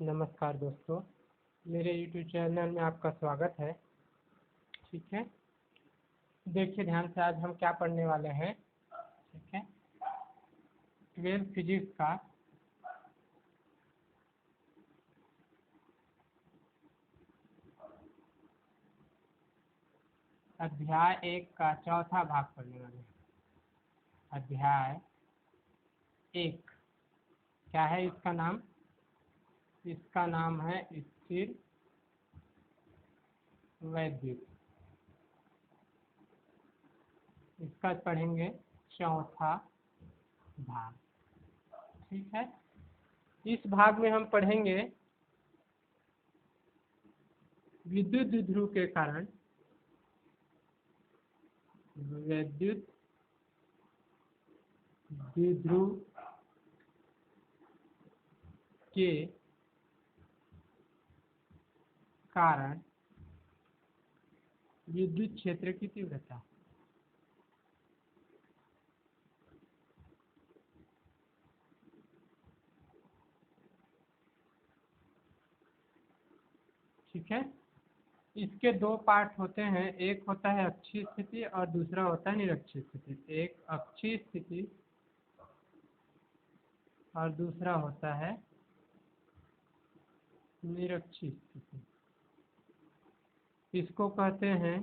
नमस्कार दोस्तों, मेरे YouTube चैनल में आपका स्वागत है। ठीक है, देखिए ध्यान से, आज हम क्या पढ़ने वाले हैं। ठीक है, 12 फिजिक्स का अध्याय 1 का चौथा भाग पढ़ने वाले हैं। अध्याय 1 क्या है इसका नाम? इसका नाम है स्थिर वैद्युत। इसका पढ़ेंगे चौथा भाग। ठीक है, इस भाग में हम पढ़ेंगे विद्युत द्विध्रुव के कारण वैद्युत द्विध्रुव के कारण विद्युत क्षेत्र की तीव्रता। ठीक है, इसके दो पार्ट होते हैं, एक होता है अक्षीय स्थिति और दूसरा होता है निरक्षीय स्थिति। एक अक्षीय स्थिति और दूसरा होता है निरक्षीय स्थिति। इसको कहते हैं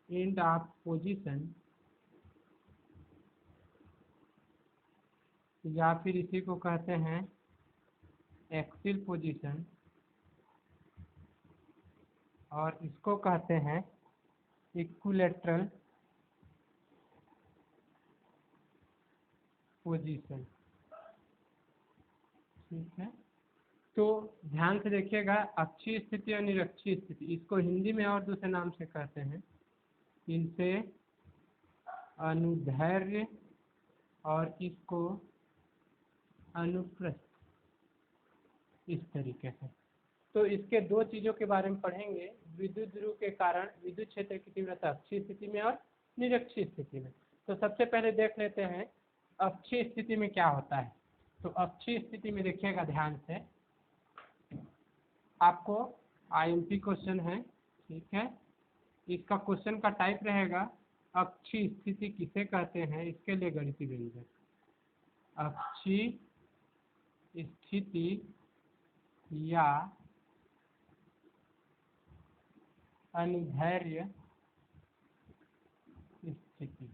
एंड ऑफ पोजीशन, या फिर इसी को कहते हैं एक्सियल पोजीशन, और इसको कहते हैं इक्विलैटरल पोजीशन। ठीक है, तो ध्यान से देखिएगा, अक्षीय स्थिति और निरक्षीय स्थिति, इसको हिंदी में और दूसरे नाम से कहते हैं। इनसे अनुदैर्ध्य और इसको अनुप्रस्थ, इस तरीके से। तो इसके दो चीज़ों के बारे में पढ़ेंगे, विद्युत ध्रुव के कारण विद्युत क्षेत्र की तीव्रता अक्षीय स्थिति में और निरक्षीय स्थिति में। तो सबसे पहले देख लेते हैं अक्षीय स्थिति में क्या होता है। तो अक्षीय स्थिति में देखिएगा ध्यान से, आपको IMP क्वेश्चन है। ठीक है, इसका क्वेश्चन का टाइप रहेगा अक्षीय स्थिति किसे कहते हैं, इसके लिए गणितीय व्यंजक। अक्षीय स्थिति या अनुदैर्ध्य स्थिति,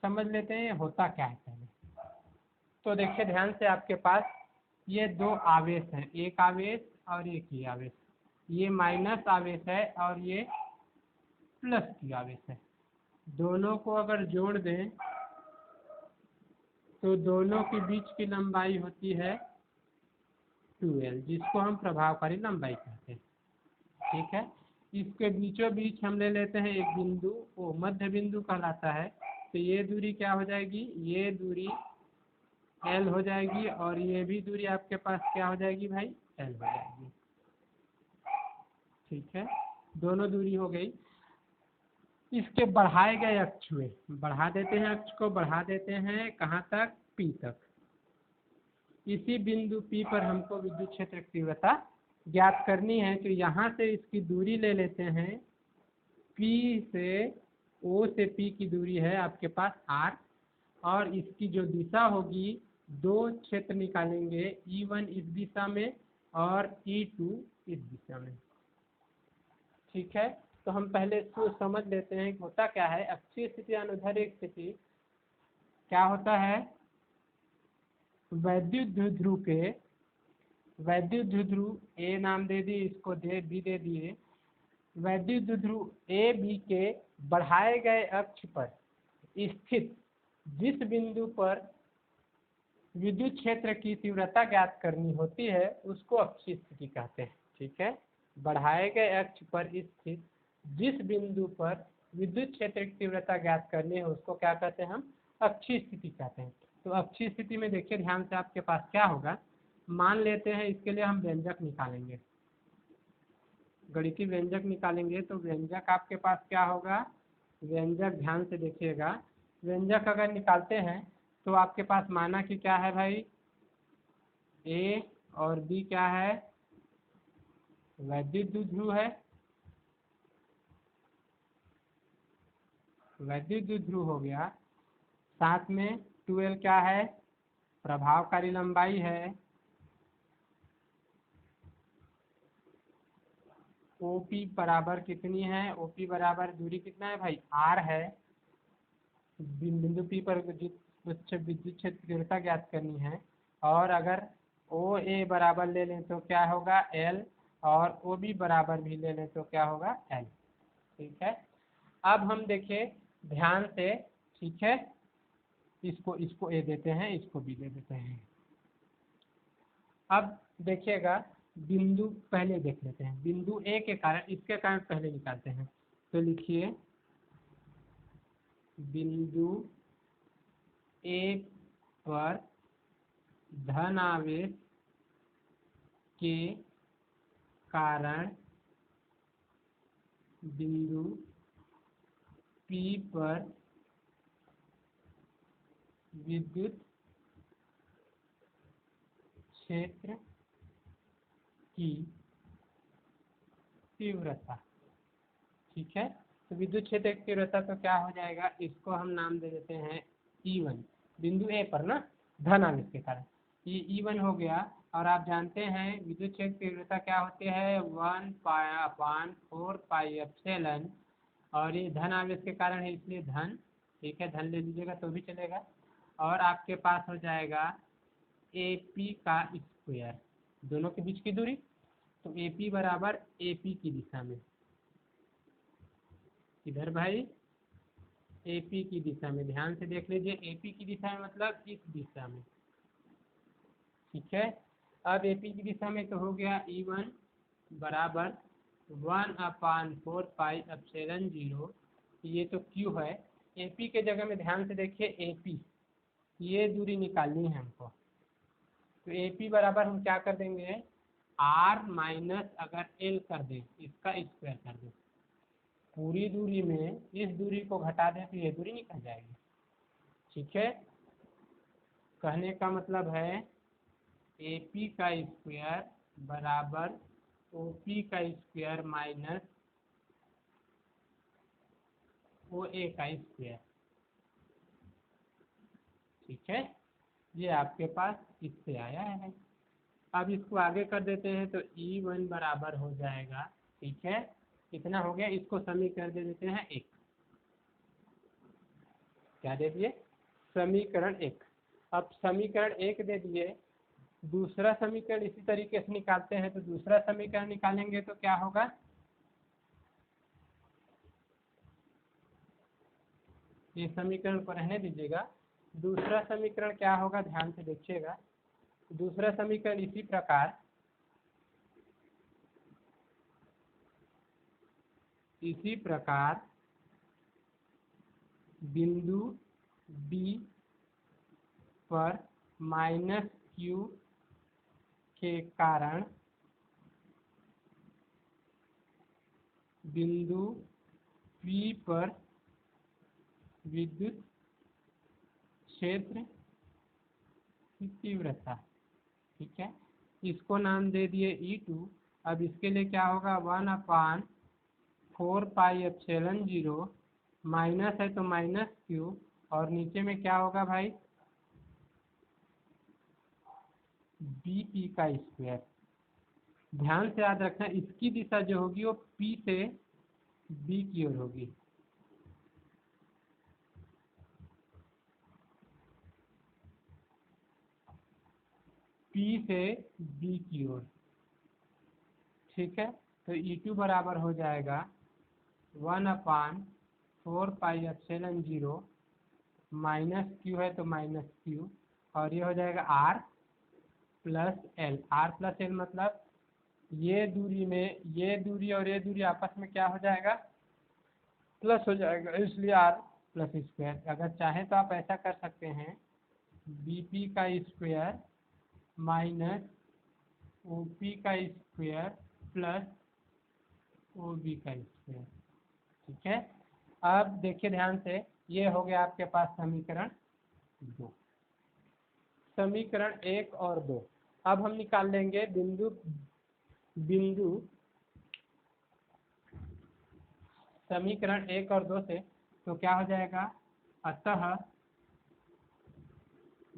समझ लेते हैं ये होता क्या है पहले। तो देखिए ध्यान से, आपके पास ये दो आवेश हैं, एक आवेश और एक ही आवेश। ये माइनस आवेश है और ये प्लस की आवेश है। दोनों को अगर जोड़ दें तो दोनों के बीच की लंबाई होती है 2L, जिसको हम प्रभावकारी लंबाई कहते हैं। ठीक है, इसके बीचों बीच हम ले लेते हैं एक बिंदु, वो मध्य बिंदु कहलाता है। तो ये दूरी क्या हो जाएगी, ये दूरी L हो जाएगी, और ये भी दूरी आपके पास क्या हो जाएगी भाई, L हो जाएगी। ठीक है, दोनों दूरी हो गई। इसके बढ़ाए गए अक्ष में बढ़ा देते हैं, अक्ष को बढ़ा देते हैं कहाँ तक, P तक। इसी बिंदु P पर हमको विद्युत क्षेत्र की तीव्रता ज्ञात करनी है। तो यहाँ से इसकी दूरी ले लेते हैं, P से O से P की दूरी है आपके पास R, और इसकी जो दिशा होगी, दो क्षेत्र निकालेंगे, E1 इस दिशा में और E2 इस दिशा में। ठीक है, तो हम पहले इसको समझ लेते हैं कि होता क्या है। अक्षीय स्थिति अनुदैर्ध्य स्थिति क्या होता है, वैद्युत द्विध्रुव के, वैद्युत द्विध्रुव A नाम दे दिए, इसको B दे दिए। वैद्युत द्विध्रुव A B के बढ़ाए गए अक्ष पर स्थित जिस बिंदु पर विद्युत क्षेत्र की तीव्रता ज्ञात करनी होती है, उसको अक्षीय स्थिति कहते हैं। ठीक है, बढ़ाए गए अक्ष पर स्थित जिस बिंदु पर विद्युत क्षेत्र की तीव्रता ज्ञात करनी है, उसको क्या कहते हैं, हम अक्षीय स्थिति कहते हैं। तो अक्षीय स्थिति में देखिए ध्यान से, आपके पास क्या होगा, मान लेते हैं इसके लिए हम व्यंजक निकालेंगे, गणितीय व्यंजक निकालेंगे। तो व्यंजक आपके पास क्या होगा, व्यंजक ध्यान से देखिएगा, व्यंजक अगर निकालते हैं तो आपके पास माना कि क्या है भाई, ए और बी क्या है, वैद्युत द्विध्रुव है, वैद्युत द्विध्रुव हो गया। साथ में 12 क्या है, प्रभावकारी लंबाई है। ओपी बराबर कितनी है, ओपी बराबर दूरी कितना है भाई, आर है। बिंदु पी पर विद्युत क्षेत्र की तीव्रता ज्ञात करनी है। और अगर ओ ए बराबर ले लें तो क्या होगा, एल, और ओ बी बराबर भी ले लें तो क्या होगा, एल। ठीक है, अब हम देखें ध्यान से, ठीक है, इसको ए देते हैं, इसको बी दे देते हैं। अब देखिएगा, बिंदु पहले देख लेते हैं, बिंदु ए के कारण, इसके कारण पहले निकालते हैं। तो लिखिए बिंदु ए पर धन आवेश के कारण बिंदु पी पर विद्युत क्षेत्र की तीव्रता। ठीक है, तो विद्युत क्षेत्र की तीव्रता तो क्या हो जाएगा, इसको हम नाम दे देते हैं E1, बिंदु ए पर ना, धन आवेश के कारण ये E1 हो गया। और आप जानते हैं विद्युत क्षेत्र की तीव्रता क्या होती है, 1/4 पाई एप्सिलॉन, और ये धन आवेश के कारण है इसलिए धन। ठीक है, धन ले लीजिएगा तो भी चलेगा। और आपके पास हो जाएगा AP का स्क्वायर, दोनों के बीच की दूरी, तो AP बराबर AP की दिशा में, इधर भाई AP की दिशा में, ध्यान से देख लीजिए, AP की दिशा में मतलब इस दिशा में। ठीक है, अब AP की दिशा में तो हो गया E1 बराबर 1/4 पाई एप्सिलॉन 0, ये तो Q है। AP के जगह में ध्यान से देखिए AP, ये दूरी निकालनी है हमको, तो AP बराबर हम क्या कर देंगे, R माइनस अगर L कर दें, इसका स्क्वायर कर दें, पूरी दूरी में इस दूरी को घटा दें तो ये दूरी निकल जाएगी। ठीक है, कहने का मतलब है AP का स्क्वायर बराबर OP का स्क्वायर माइनस OA का स्क्वायर। ठीक है, ये आपके पास इससे आया है। अब इसको आगे कर देते हैं तो E1 बराबर हो जाएगा, ठीक है, कितना हो गया, इसको समीकरण दे देते हैं 1। क्या दे दिए, समीकरण 1। अब समीकरण 1 दे दिए, दूसरा समीकरण इसी तरीके से निकालते हैं। तो दूसरा समीकरण निकालेंगे तो क्या होगा, ये समीकरण को रहने दीजिएगा, दूसरा समीकरण क्या होगा, ध्यान से देखिएगा। दूसरा समीकरण इसी प्रकार बिंदु B पर -Q के कारण बिंदु P पर विद्युत क्षेत्र की तीव्रता। ठीक है, इसको नाम दे दिए E2। अब इसके लिए क्या होगा, 1/4 पाई एप्सिलॉन 0, माइनस है तो माइनस Q, और नीचे में क्या होगा भाई, BP का स्क्वायर। ध्यान से याद रखना, इसकी दिशा जो होगी वो P से B की ओर होगी। P से B की ओर। ठीक है, तो E2 बराबर हो जाएगा 1/4 पाई एप्सिलॉन 0, माइनस Q है तो माइनस Q, और ये हो जाएगा R plus L। R plus L मतलब ये दूरी में ये दूरी और ये दूरी आपस में क्या हो जाएगा, प्लस हो जाएगा, इसलिए R प्लस स्क्वायर। अगर चाहें तो आप ऐसा कर सकते हैं, BP का स्क्वायर माइनस OP का स्क्वायर प्लस OB का स्क्वायर। ठीक है, अब देखिए ध्यान से, ये हो गया आपके पास समीकरण 2। समीकरण 1 और 2। अब हम निकाल लेंगे बिंदु बिंदु समीकरण 1 और 2 से, तो क्या हो जाएगा, अतः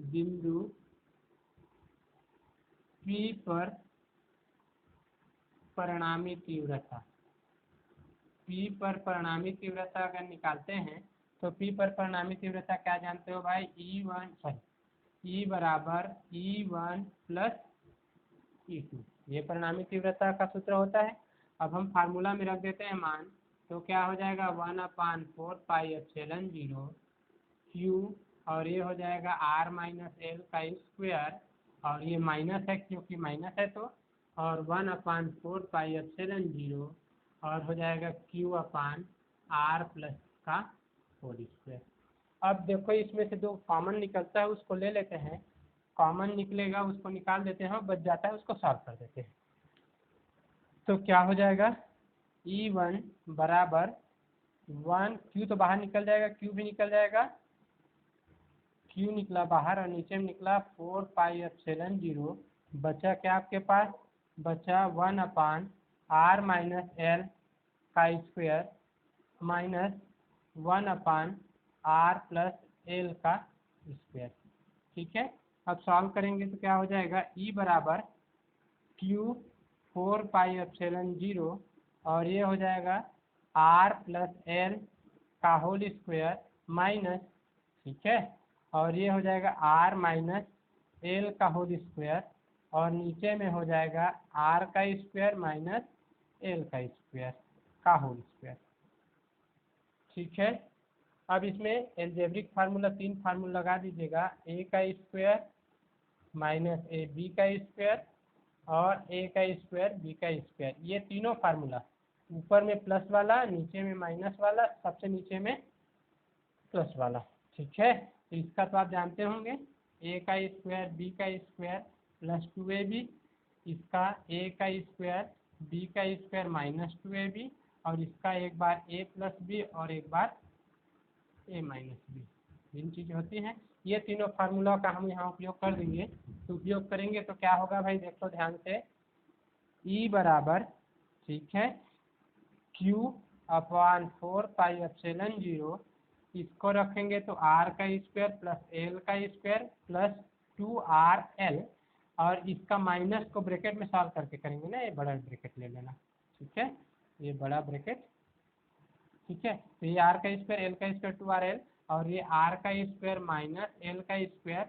बिंदु P पर परिणामी तीव्रता, P पर परिणामी तीव्रता अगर निकालते हैं तो P पर परिणामी तीव्रता क्या जानते हो भाई, E बराबर E1 प्लस E2, ये परिणामी तीव्रता का सूत्र होता है। अब हम फार्मूला में रख देते हैं मान, तो क्या हो जाएगा 1/4πε0 Q, और ये हो जाएगा R माइनस एल का स्क्वायर, और ये माइनस है क्योंकि माइनस है तो, और 1/4πε0 और हो जाएगा Q/R प्लस का होल स्क्वायर। अब देखो इसमें से जो कॉमन निकलता है उसको ले लेते हैं, कॉमन निकलेगा उसको निकाल देते हैं, बच जाता है उसको सॉल्व कर देते हैं। तो क्या हो जाएगा, E1 बराबर 1, Q तो बाहर निकल जाएगा, Q भी निकल जाएगा, Q निकला बाहर और नीचे में निकला 4πε0, बचा क्या आपके पास, बचा 1/R माइनस एल का square minus 1/R plus L का स्क्वायर। ठीक है, अब सॉल्व करेंगे तो क्या हो जाएगा, E बराबर Q 4πε0 और ये हो जाएगा R प्लस एल का होल स्क्वायर माइनस, ठीक है, और ये हो जाएगा R माइनस एल का होल स्क्वायर, और नीचे में हो जाएगा R का स्क्वायर माइनस एल का स्क्वायर का होल स्क्वायर। ठीक है, अब इसमें एल्जेब्रिक फार्मूला 3 फार्मूला लगा दीजिएगा, a का स्क्वायर माइनस ए बी का स्क्वायर और a का स्क्वायर b का स्क्वायर, ये तीनों फार्मूला, ऊपर में प्लस वाला, नीचे में माइनस वाला, सबसे नीचे में प्लस वाला। ठीक है, तो इसका तो आप जानते होंगे, a का स्क्वायर b का स्क्वायर प्लस 2ab, इसका a का स्क्वायर b का स्क्वायर माइनस 2ab, और इसका एक बार a प्लस b और एक बार a माइनस b, तीन चीज़ें होती हैं। ये तीनों फार्मूला का हम यहाँ उपयोग कर देंगे। तो उपयोग करेंगे तो क्या होगा भाई, देखो ध्यान से, E बराबर, ठीक है, Q/4πε0, इसको रखेंगे तो R का स्क्वायर प्लस L का स्क्वायर प्लस 2RL, और इसका माइनस को ब्रैकेट में सॉल्व करके करेंगे ना, ये बड़ा ब्रैकेट ले लेना, ठीक है, ये बड़ा ब्रैकेट, ठीक है, तो ये R का स्क्वायर L का स्क्वायर 2RL, और ये R का स्क्वायर माइनस L का स्क्वायर,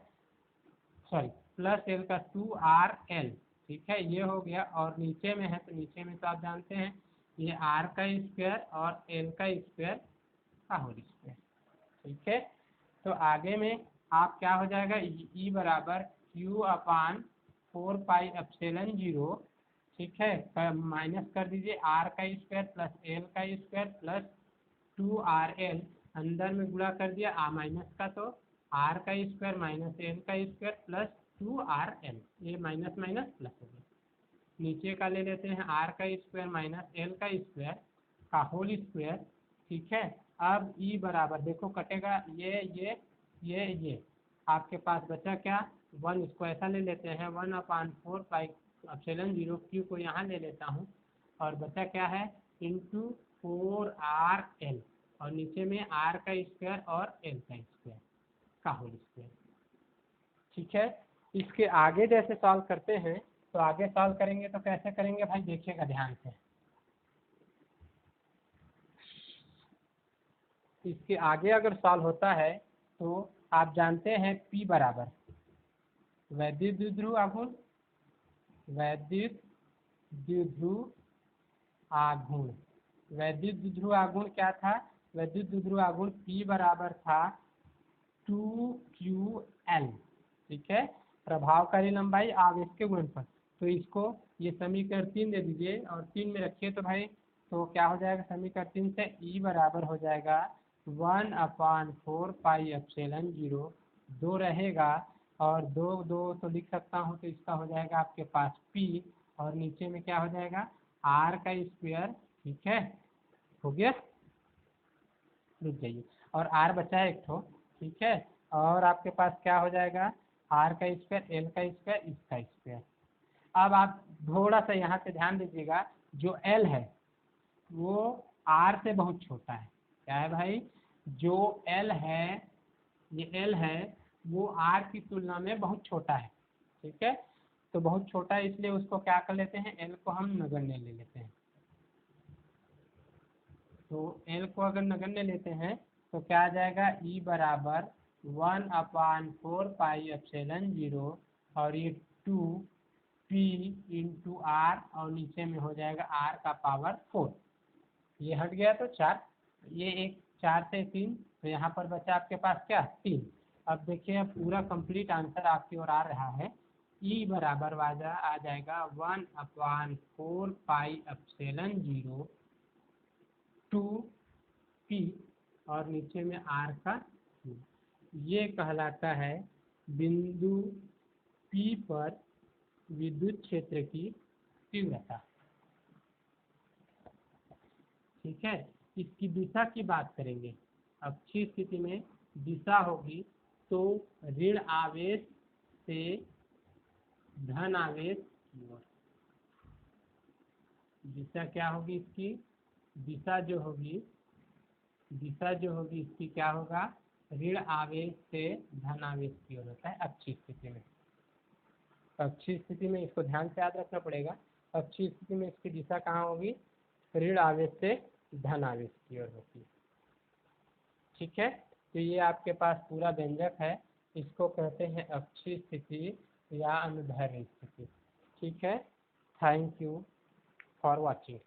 सॉरी प्लस L का 2RL, ठीक है, ये हो गया, और नीचे में है तो नीचे में तो आप जानते हैं ये R का स्क्वायर और L का स्क्वायर का होल स्क्वायर। ठीक है, तो आगे में आप क्या हो जाएगा, E बराबर Q/4πε0, ठीक है, माइनस कर दीजिए R का स्क्वायर प्लस L का स्क्वायर प्लस 2RL, अंदर में गुणा कर दिया माइनस का, तो R का स्क्वायर माइनस L का स्क्वायर प्लस 2RL, ये माइनस माइनस प्लस हो गया। नीचे का ले लेते हैं R का स्क्वायर माइनस L का स्क्वायर का होल स्क्वायर। ठीक है, अब E बराबर, देखो कटेगा ये आपके पास बचा क्या, 1, इसको ऐसा ले लेते हैं 1/4πε0, Q को यहाँ ले लेता हूँ, और बचा क्या है, इंटू 4RL, और नीचे में R का स्क्वायर और L का स्क्वायर का होल स्क्वायर। ठीक है, इसके आगे जैसे सॉल्व करते हैं, तो आगे सॉल्व करेंगे तो कैसे करेंगे भाई, देखिएगा ध्यान से, इसके आगे अगर सॉल्व होता है तो आप जानते हैं P बराबर वैद्युत द्विध्रुव आघूर्ण, वैद्युत द्विध्रुव आघूर्ण, वैद्युत द्विध्रुव आघूर्ण क्या था, वैद्युत द्विध्रुव आघूर्ण P बराबर था 2QL। ठीक है, प्रभावकारी लंबाई आवेश के गुणनफल, तो इसको ये समीकरण 3 दे दीजिए और 3 में रखिए, तो भाई तो क्या हो जाएगा, समीकरण 3 से E बराबर हो जाएगा 1/4πε0, 2 रहेगा और 2 तो लिख सकता हूँ, तो इसका हो जाएगा आपके पास P, और नीचे में क्या हो जाएगा R का स्क्वायर। ठीक है, हो गया, रुक जाइए, और R बचा है एक ठो। ठीक है, और आपके पास क्या हो जाएगा, आर का स्क्वायर, एल का स्क्वायर, इसका स्क्वायर। अब आप थोड़ा सा यहाँ से ध्यान दीजिएगा, जो एल है वो आर से बहुत छोटा है। क्या है भाई? जो एल है, ये एल है, वो आर की तुलना में बहुत छोटा है। ठीक है, तो बहुत छोटा है इसलिए उसको क्या कर लेते हैं, एल को हम नगण्य ले लेते हैं। तो एल को अगर नगण्य लेते हैं तो क्या आ जाएगा, ई बराबर 1/4 पाई एप्सिलॉन 0 और ये 2 पी इंटू आर और नीचे में हो जाएगा आर का पावर 4। ये हट गया तो 4, ये एक 4 से 3, तो यहाँ पर बचा आपके पास क्या, 3। अब देखिए अब पूरा कंप्लीट आंसर आपकी ओर आ रहा है। ई बराबर आ जाएगा 1/4 पाई एप्सिलॉन 0 2 पी और नीचे में आर का 2। ये कहलाता है बिंदु पी पर विद्युत क्षेत्र की तीव्रता। ठीक है, इसकी दिशा की बात करेंगे। अक्षीय स्थिति में दिशा होगी तो ऋण आवेश से धन आवेश की ओर। दिशा क्या होगी इसकी, दिशा जो होगी इसकी क्या होगा, ऋण आवेश से धन आवेश की ओर होता है अक्षीय स्थिति में। अक्षीय स्थिति में इसको ध्यान से याद रखना पड़ेगा। अक्षीय स्थिति में इसकी दिशा कहाँ होगी, ऋण आवेश से धन आवेश की ओर होती है। ठीक है, तो ये आपके पास पूरा व्यंजक है, इसको कहते हैं अक्षीय स्थिति या अनुदैर्ध्य स्थिति। ठीक है, थैंक यू फॉर वॉचिंग।